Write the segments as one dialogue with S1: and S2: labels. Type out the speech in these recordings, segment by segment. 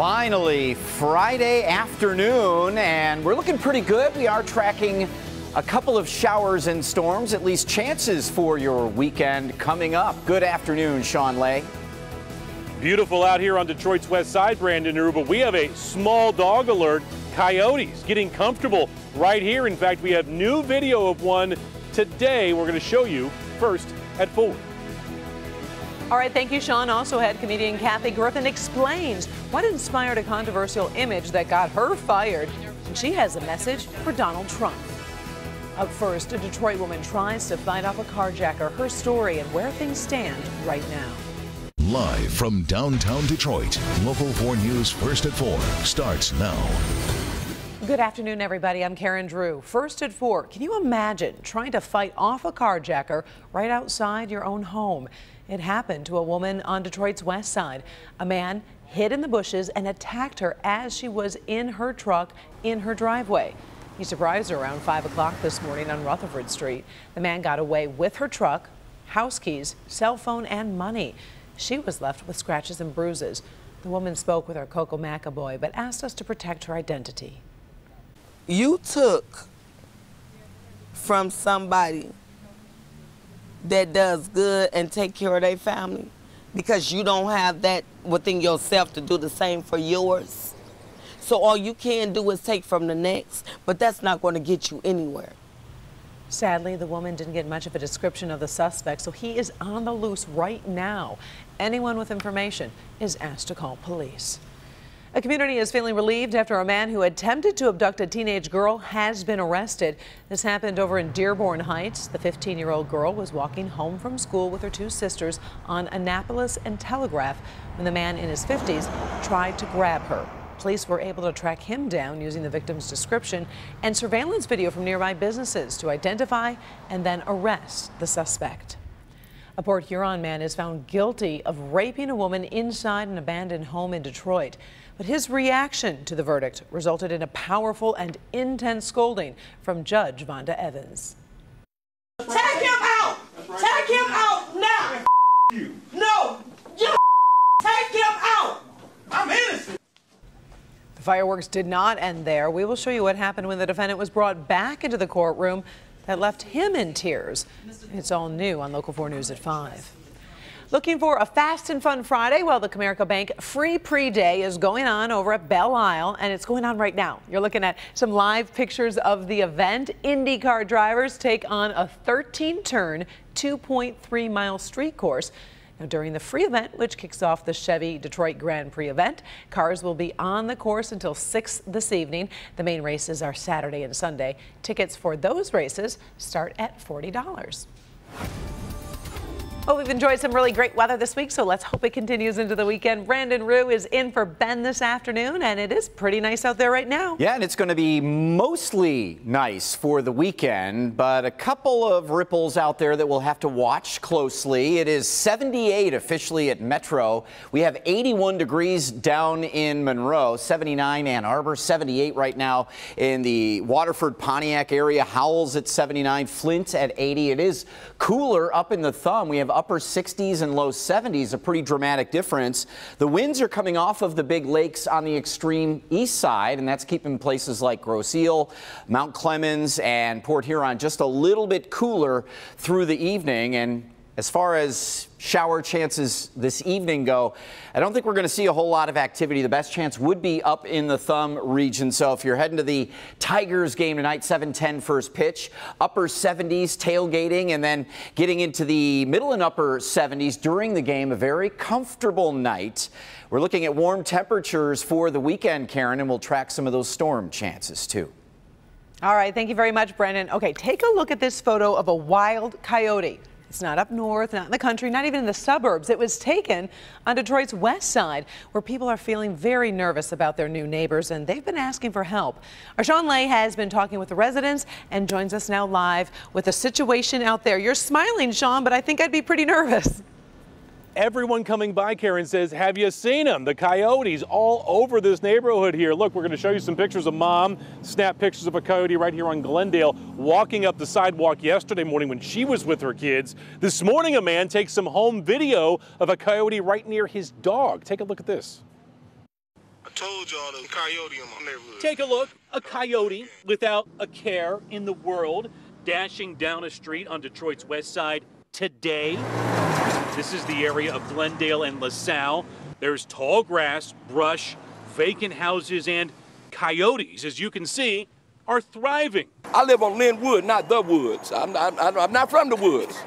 S1: Finally, Friday afternoon, and we're looking pretty good. We are tracking a couple of showers and storms, at least chances for your weekend coming up. Good afternoon, Sean Lay.
S2: Beautiful out here on Detroit's west side, Brandon New, but we have a small dog alert. Coyotes getting comfortable right here. In fact, we have new video of one today we're going to show you first at 4.
S3: All right, thank you, Sean. Also had comedian Kathy Griffin explains what inspired a controversial image that got her fired. And she has a message for Donald Trump. Up first, a Detroit woman tries to fight off a carjacker. Her story and where things stand right now.
S4: Live from downtown Detroit, Local 4 News First at 4 starts now.
S3: Good afternoon, everybody. I'm Karen Drew. First at 4, can you imagine trying to fight off a carjacker right outside your own home? It happened to a woman on Detroit's west side. A man hid in the bushes and attacked her as she was in her truck in her driveway. He surprised her around 5 o'clock this morning on Rutherford Street. The man got away with her truck, house keys, cell phone, and money. She was left with scratches and bruises. The woman spoke with our Coco McAvoy, but asked us to protect her identity.
S5: You took from somebody that does good and take care of their family because you don't have that within yourself to do the same for yours. So all you can do is take from the next, but that's not going to get you anywhere.
S3: Sadly, the woman didn't get much of a description of the suspect, so he is on the loose right now. Anyone with information is asked to call police. A community is feeling relieved after a man who attempted to abduct a teenage girl has been arrested. This happened over in Dearborn Heights. The 15-year-old girl was walking home from school with her 2 sisters on Annapolis and Telegraph when the man in his 50s tried to grab her. Police were able to track him down using the victim's description and surveillance video from nearby businesses to identify and then arrest the suspect. A Port Huron man is found guilty of raping a woman inside an abandoned home in Detroit. But his reaction to the verdict resulted in a powerful and intense scolding from Judge Vonda Evans.
S6: Take him out! Take him out now! No! You take him out! I'm innocent!
S3: The fireworks did not end there. We will show you what happened when the defendant was brought back into the courtroom that left him in tears. It's all new on Local 4 News at 5. Looking for a fast and fun Friday? Well, the Comerica Bank Free Pre-Day is going on over at Belle Isle, and it's going on right now. You're looking at some live pictures of the event. IndyCar drivers take on a 13-turn, 2.3-mile street course. Now, during the free event, which kicks off the Chevy Detroit Grand Prix event, cars will be on the course until 6 this evening. The main races are Saturday and Sunday. Tickets for those races start at $40. Well, we've enjoyed some really great weather this week, so let's hope it continues into the weekend. Brandon Rue is in for Ben this afternoon, and it is pretty nice out there right now.
S1: Yeah, and it's going to be mostly nice for the weekend, but a couple of ripples out there that we'll have to watch closely. It is 78 officially at Metro. We have 81 degrees down in Monroe, 79 Ann Arbor, 78 right now in the Waterford, Pontiac area. Howells at 79, Flint at 80. It is cooler up in the Thumb. We have upper 60s and low 70s, a pretty dramatic difference. The winds are coming off of the big lakes on the extreme east side, and that's keeping places like Grosse Ile, Mount Clemens, and Port Huron just a little bit cooler through the evening. And as far as shower chances this evening go, I don't think we're going to see a whole lot of activity. The best chance would be up in the Thumb region. So if you're heading to the Tigers game tonight, 7:10 first pitch, upper 70s tailgating, and then getting into the middle and upper 70s during the game, a very comfortable night. We're looking at warm temperatures for the weekend, Karen, and we'll track some of those storm chances too.
S3: All right, thank you very much, Brendan. Okay, take a look at this photo of a wild coyote. It's not up north, not in the country, not even in the suburbs. It was taken on Detroit's west side, where people are feeling very nervous about their new neighbors, and they've been asking for help. Our Sean Lay has been talking with the residents and joins us now live with the situation out there. You're smiling, Sean, but I think I'd be pretty nervous.
S2: Everyone coming by, Karen, says, have you seen them? The coyotes all over this neighborhood here. Look, we're going to show you some pictures of Mom. Snap pictures of a coyote right here on Glendale walking up the sidewalk yesterday morning when she was with her kids. This morning, a man takes some home video of a coyote right near his dog. Take a look at this.
S7: told y'all there's a coyote in my neighborhood.
S2: Take a look. A coyote without a care in the world dashing down a street on Detroit's west side today. This is the area of Glendale and LaSalle. There's tall grass, brush, vacant houses, and coyotes, as you can see, are thriving.
S8: I live on Linwood, not the woods. I'm not from the woods.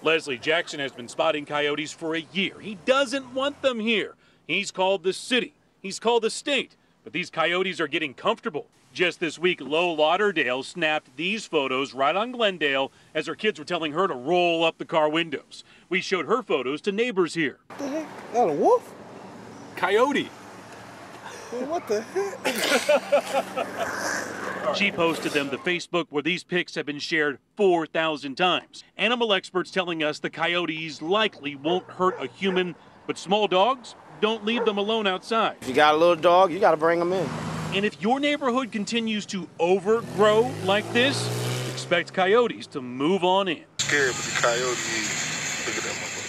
S2: Leslie Jackson has been spotting coyotes for a year. He doesn't want them here. He's called the city. He's called the state. But these coyotes are getting comfortable. Just this week, Lo Lauderdale snapped these photos right on Glendale as her kids were telling her to roll up the car windows. We showed her photos to neighbors here.
S7: What the heck? That a wolf?
S2: Coyote.
S7: Man, what the heck?
S2: She posted them to Facebook, where these pics have been shared 4,000 times. Animal experts telling us the coyotes likely won't hurt a human, but small dogs, don't leave them alone outside.
S8: If you got a little dog, you got to bring them in.
S2: And if your neighborhood continues to overgrow like this, expect coyotes to move on in.
S7: Scared, but the coyote is. Look at that motherfucker.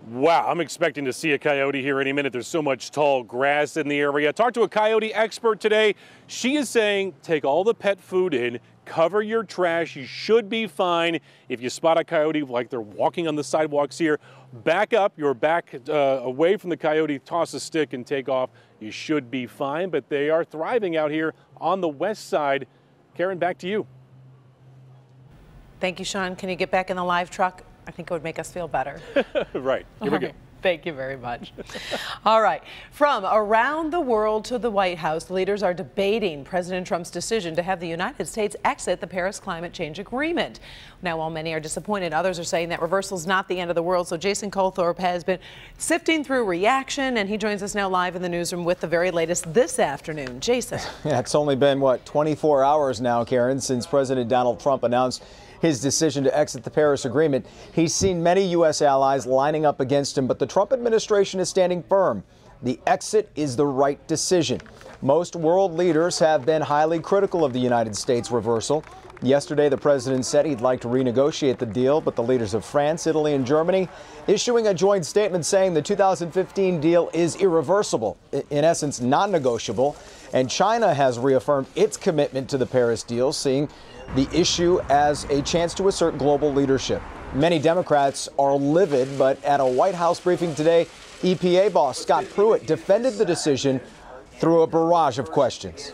S2: Wow, I'm expecting to see a coyote here any minute. There's so much tall grass in the area. Talked to a coyote expert today. She is saying take all the pet food in, cover your trash. You should be fine. If you spot a coyote like they're walking on the sidewalks here, back up. You're back away from the coyote, toss a stick and take off. You should be fine, but they are thriving out here on the west side. Karen, back to you.
S3: Thank you, Sean. Can you get back in the live truck? I think it would make us feel better.
S2: Right. Here we go.
S3: Thank you very much. All right. From around the world to the White House, leaders are debating President Trump's decision to have the United States exit the Paris Climate Change Agreement. Now, while many are disappointed, others are saying that reversal is not the end of the world. So Jason Colthorpe has been sifting through reaction, and he joins us now live in the newsroom with the very latest this afternoon. Jason.
S9: Yeah, it's only been, 24 hours now, Karen, since President Donald Trump announced his decision to exit the Paris Agreement. He's seen many U.S. allies lining up against him, but the Trump administration is standing firm. The exit is the right decision. Most world leaders have been highly critical of the United States reversal. Yesterday, the president said he'd like to renegotiate the deal, but the leaders of France, Italy, and Germany issuing a joint statement saying the 2015 deal is irreversible, in essence, non-negotiable. And China has reaffirmed its commitment to the Paris deal, seeing the issue as a chance to assert global leadership. Many Democrats are livid, but at a White House briefing today, EPA boss Scott Pruitt defended the decision through a barrage of questions.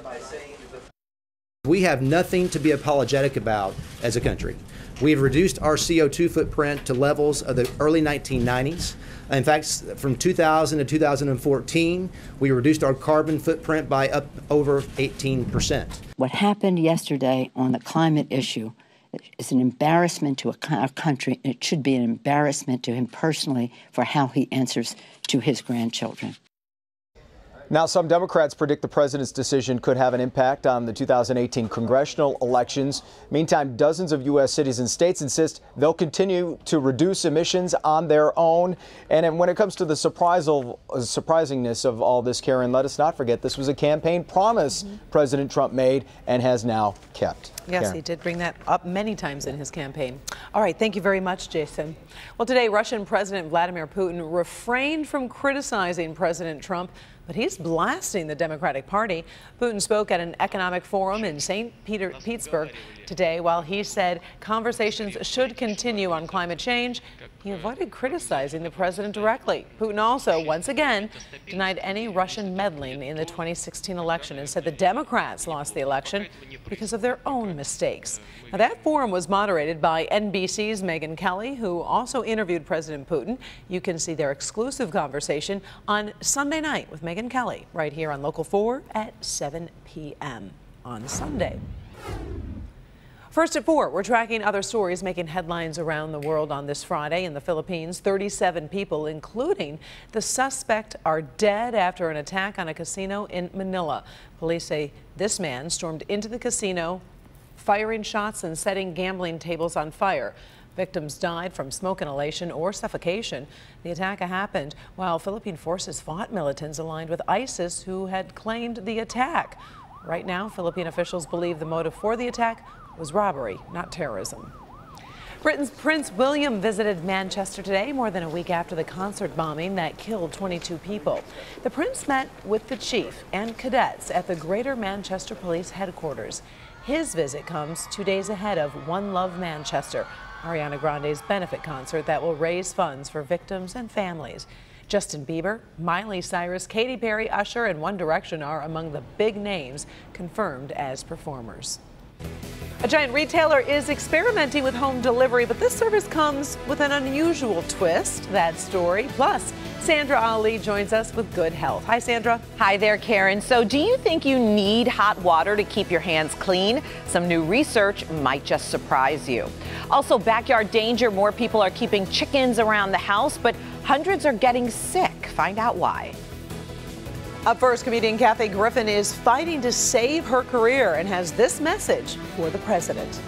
S10: We have nothing to be apologetic about as a country. We've reduced our CO2 footprint to levels of the early 1990s. In fact, from 2000 to 2014, we reduced our carbon footprint by up over 18%.
S11: What happened yesterday on the climate issue is an embarrassment to our country. It should be an embarrassment to him personally for how he answers to his grandchildren.
S9: Now, some Democrats predict the president's decision could have an impact on the 2018 congressional elections. Meantime, dozens of U.S. cities and states insist they'll continue to reduce emissions on their own. And when it comes to the surprisingness of all this, Karen, let us not forget this was a campaign promise President Trump made and has now kept.
S3: Yes,
S9: Karen.
S3: he did bring that up many times in his campaign. All right, thank you very much, Jason. Well, today, Russian President Vladimir Putin refrained from criticizing President Trump, but he's blasting the Democratic Party. Putin spoke at an economic forum in St. Petersburg today. While he said conversations should continue on climate change, he avoided criticizing the president directly. Putin also, once again, denied any Russian meddling in the 2016 election and said the Democrats lost the election because of their own mistakes. Now, that forum was moderated by NBC's Megyn Kelly, who also interviewed President Putin. You can see their exclusive conversation on Sunday night with Megyn Kelly right here on Local 4 at 7 p.m. on Sunday. First at 4, we're tracking other stories making headlines around the world on this Friday. In the Philippines, 37 people, including the suspect, are dead after an attack on a casino in Manila. Police say this man stormed into the casino, firing shots and setting gambling tables on fire. Victims died from smoke inhalation or suffocation. The attack happened while Philippine forces fought militants aligned with ISIS who had claimed the attack. Right now, Philippine officials believe the motive for the attack was robbery, not terrorism. Britain's Prince William visited Manchester today, more than a week after the concert bombing that killed 22 people. The Prince met with the chief and cadets at the Greater Manchester Police Headquarters. His visit comes 2 days ahead of One Love Manchester, Ariana Grande's benefit concert that will raise funds for victims and families. Justin Bieber, Miley Cyrus, Katy Perry, Usher, and One Direction are among the big names confirmed as performers. A giant retailer is experimenting with home delivery, but this service comes with an unusual twist. That story. Plus, Sandra Ali joins us with good health. Hi, Sandra.
S12: Hi there, Karen. So do you think you need hot water to keep your hands clean? Some new research might just surprise you. Also, backyard danger. More people are keeping chickens around the house, but hundreds are getting sick. Find out why.
S3: Up first, comedian Kathy Griffin is fighting to save her career and has this message for the president.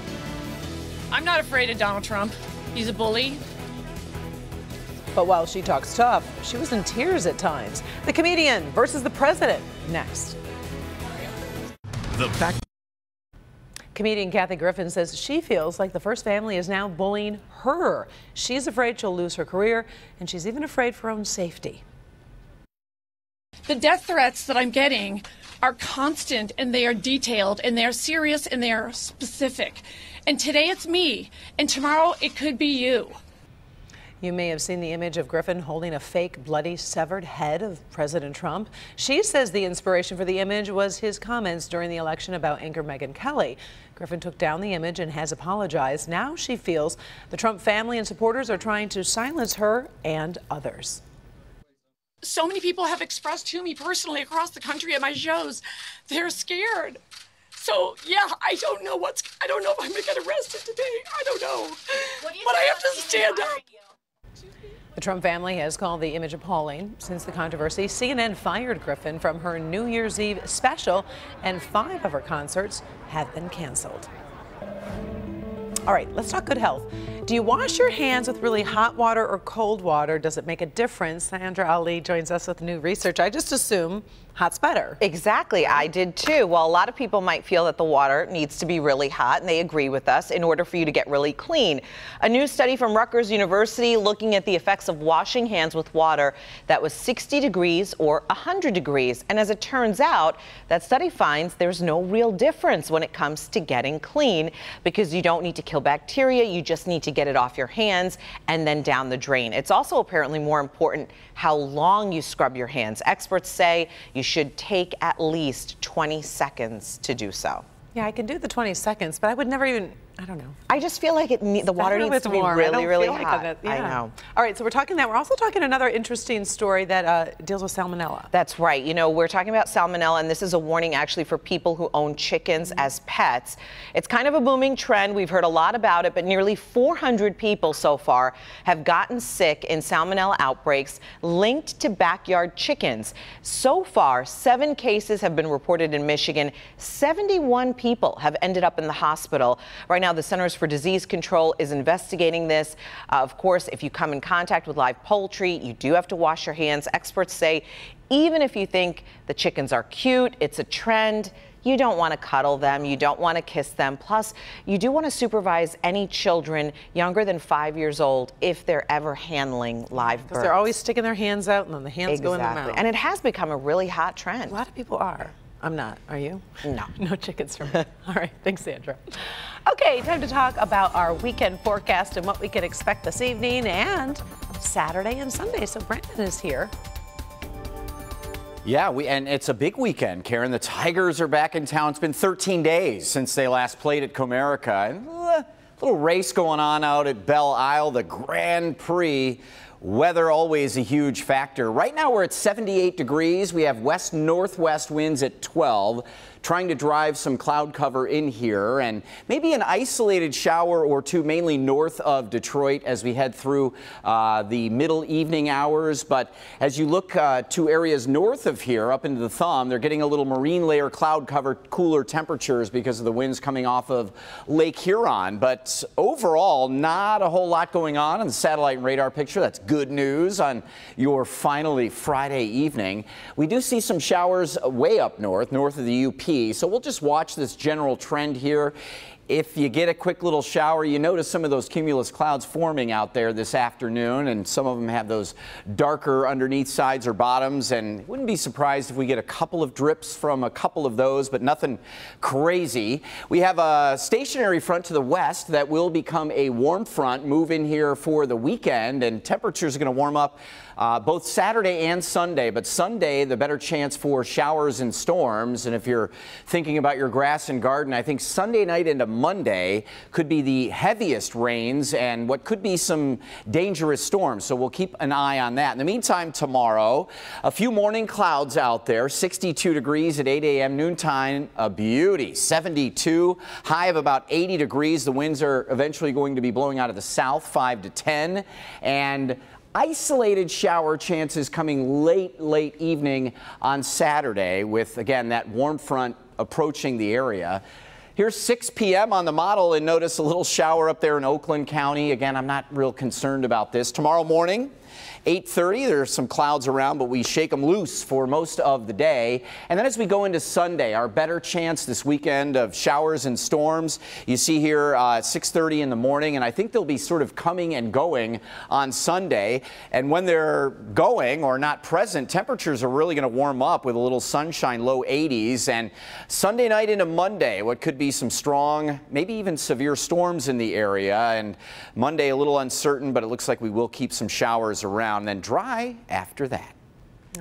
S13: I'm not afraid of Donald Trump. He's a bully.
S3: But while she talks tough, she was in tears at times. The comedian versus the president, next. Comedian Kathy Griffin says she feels like the First Family is now bullying her. She's afraid she'll lose her career, and she's even afraid for her own safety.
S13: The death threats that I'm getting are constant, and they are detailed, and they are serious, and they are specific. And today it's me, and tomorrow it could be you.
S3: You may have seen the image of Griffin holding a fake, bloody, severed head of President Trump. She says the inspiration for the image was his comments during the election about anchor Megyn Kelly. Griffin took down the image and has apologized. Now she feels the Trump family and supporters are trying to silence her and others.
S13: So many people have expressed to me personally across the country at my shows, they're scared. So yeah, I don't know if I'm gonna get arrested today. I don't know. But I have to stand up.
S3: The Trump family has called the image appalling. Since the controversy, CNN fired Griffin from her New Year's Eve special, and 5 of her concerts have been canceled. All right, let's talk good health. Do you wash your hands with really hot water or cold water? Does it make a difference? Sandra Ali joins us with new research. I just assume hot's better.
S12: Exactly, I did too. Well, a lot of people might feel that the water needs to be really hot, and they agree with us, in order for you to get really clean. A new study from Rutgers University looking at the effects of washing hands with water that was 60 degrees or 100 degrees. And as it turns out, that study finds there's no real difference when it comes to getting clean, because you don't need to kill bacteria, you just need to get it off your hands and then down the drain. It's also apparently more important how long you scrub your hands. Experts say you should take at least 20 seconds to do so.
S3: Yeah, I can do the 20 seconds, but I would never even, I don't know.
S12: I just feel like the water needs to be really, really hot.
S3: Yeah.
S12: I know.
S3: All right, so we're talking that. We're also talking another interesting story that deals with salmonella.
S12: That's right. You know, we're talking about salmonella, and this is a warning actually for people who own chickens as pets. It's kind of a booming trend. We've heard a lot about it, but nearly 400 people so far have gotten sick in salmonella outbreaks linked to backyard chickens. So far, 7 cases have been reported in Michigan. 71 people have ended up in the hospital. Right now, the Centers for Disease Control is investigating this. Of course, if you come in contact with live poultry, you do have to wash your hands. Experts say even if you think the chickens are cute, it's a trend, you don't want to cuddle them, you don't want to kiss them. Plus, you do want to supervise any children younger than 5 years old if they're ever handling live birds.
S3: Because they're always sticking their hands out and then the hands go in their mouth.
S12: And it has become a really hot trend.
S3: A lot of people are. I'm not. Are you?
S12: No.
S3: No chickens for me. All right. Thanks, Sandra. Okay, time to talk about our weekend forecast and what we can expect this evening and Saturday and Sunday. So Brandon is here.
S1: Yeah, and it's a big weekend, Karen. The Tigers are back in town. It's been 13 days since they last played at Comerica. And a little race going on out at Belle Isle, the Grand Prix. Weather always a huge factor. Right now we're at 78 degrees. We have west-northwest winds at 12. Trying to drive some cloud cover in here and maybe an isolated shower or two, mainly north of Detroit as we head through the middle evening hours. But as you look to areas north of here up into the thumb, they're getting a little marine layer cloud cover, cooler temperatures because of the winds coming off of Lake Huron. But overall, not a whole lot going on the satellite and radar picture. That's good news on your finally Friday evening. We do see some showers way up north of the UP. So we'll just watch this general trend here. If you get a quick little shower, you notice some of those cumulus clouds forming out there this afternoon, and some of them have those darker underneath sides or bottoms, and wouldn't be surprised if we get a couple of drips from a couple of those, but nothing crazy. We have a stationary front to the west that will become a warm front, move in here for the weekend, and temperatures are going to warm up both Saturday and Sunday, but Sunday the better chance for showers and storms. And if you're thinking about your grass and garden, I think Sunday night into Monday could be the heaviest rains and what could be some dangerous storms, so we'll keep an eye on that. In the meantime, tomorrow, a few morning clouds out there, 62 degrees at 8 a.m. noontime, a beauty, 72, high of about 80 degrees. The winds are eventually going to be blowing out of the south, 5 to 10, and isolated shower chances coming late evening on Saturday with, again, that warm front approaching the area. Here's 6 p.m. on the model, and notice a little shower up there in Oakland County. Again, I'm not real concerned about this. Tomorrow morning, 8:30, there's some clouds around, but we shake them loose for most of the day. And then as we go into Sunday, our better chance this weekend of showers and storms. You see here 6:30 in the morning, and I think they'll be sort of coming and going on Sunday. And when they're going or not present, temperatures are really going to warm up with a little sunshine, low 80s. And Sunday night into Monday, what could be some strong, maybe even severe storms in the area. And Monday a little uncertain, but it looks like we will keep some showers around. And then dry after that.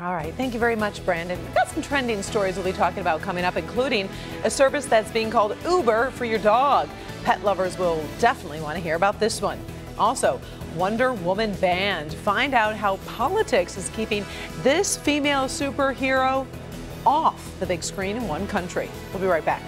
S3: All right. Thank you very much, Brandon. We've got some trending stories we'll be talking about coming up, including a service that's being called Uber for your dog. Pet lovers will definitely want to hear about this one. Also, Wonder Woman banned. Find out how politics is keeping this female superhero off the big screen in one country. We'll be right back.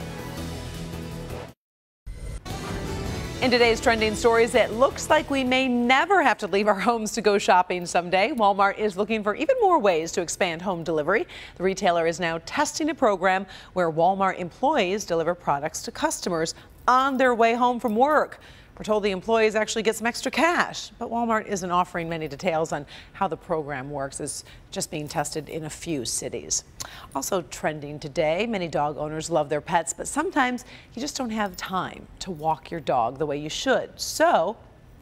S3: In today's trending stories, it looks like we may never have to leave our homes to go shopping someday. Walmart is looking for even more ways to expand home delivery. The retailer is now testing a program where Walmart employees deliver products to customers on their way home from work. We're told the employees actually get some extra cash, but Walmart isn't offering many details on how the program works. It's just being tested in a few cities. Also trending today, many dog owners love their pets, but sometimes you just don't have time to walk your dog the way you should. So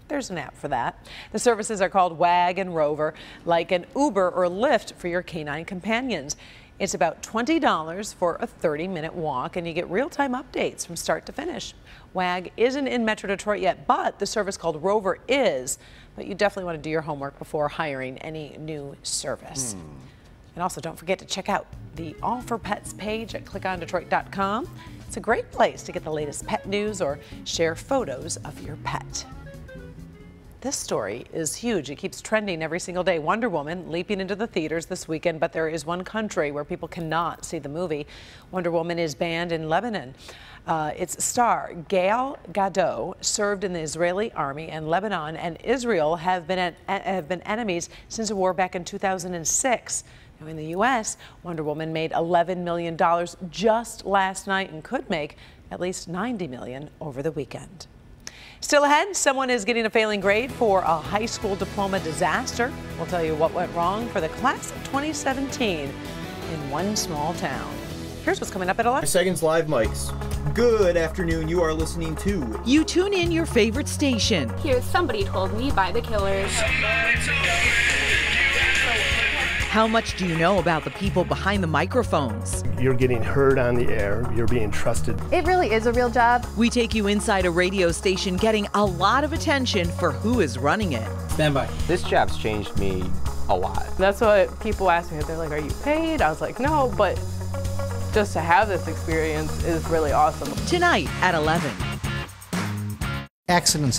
S3: there's an app for that. The services are called Wag and Rover, like an Uber or Lyft for your canine companions. It's about $20 for a 30-minute walk, and you get real-time updates from start to finish. Wag isn't in Metro Detroit yet, but the service called Rover is. But you definitely want to do your homework before hiring any new service. And also, don't forget to check out the All for Pets page at clickondetroit.com. It's a great place to get the latest pet news or share photos of your pet. This story is huge. It keeps trending every single day. Wonder Woman leaping into the theaters this weekend, but there is one country where people cannot see the movie. Wonder Woman is banned in Lebanon. Its star, Gal Gadot, served in the Israeli army, and Lebanon and Israel have been enemies since the war back in 2006. Now, in the U.S., Wonder Woman made $11 million just last night and could make at least $90 million over the weekend. Still ahead, someone is getting a failing grade for a high school diploma disaster. We'll tell you what went wrong for the class of 2017 in one small town. Here's what's coming up at 11.
S14: Seconds Live mics. Good afternoon. You are listening to
S15: You Tune In Your Favorite Station.
S16: Here's Somebody Told Me by The Killers.
S15: How much do you know about the people behind the microphones?
S17: You're getting heard on the air. You're being trusted.
S16: It really is a real job.
S15: We take you inside a radio station getting a lot of attention for who is running it.
S18: Stand by. This job's changed me a lot.
S19: That's what people ask me. They're like, are you paid? I was like, no, but just to have this experience is really awesome.
S15: Tonight at 11.
S20: Accidents happen.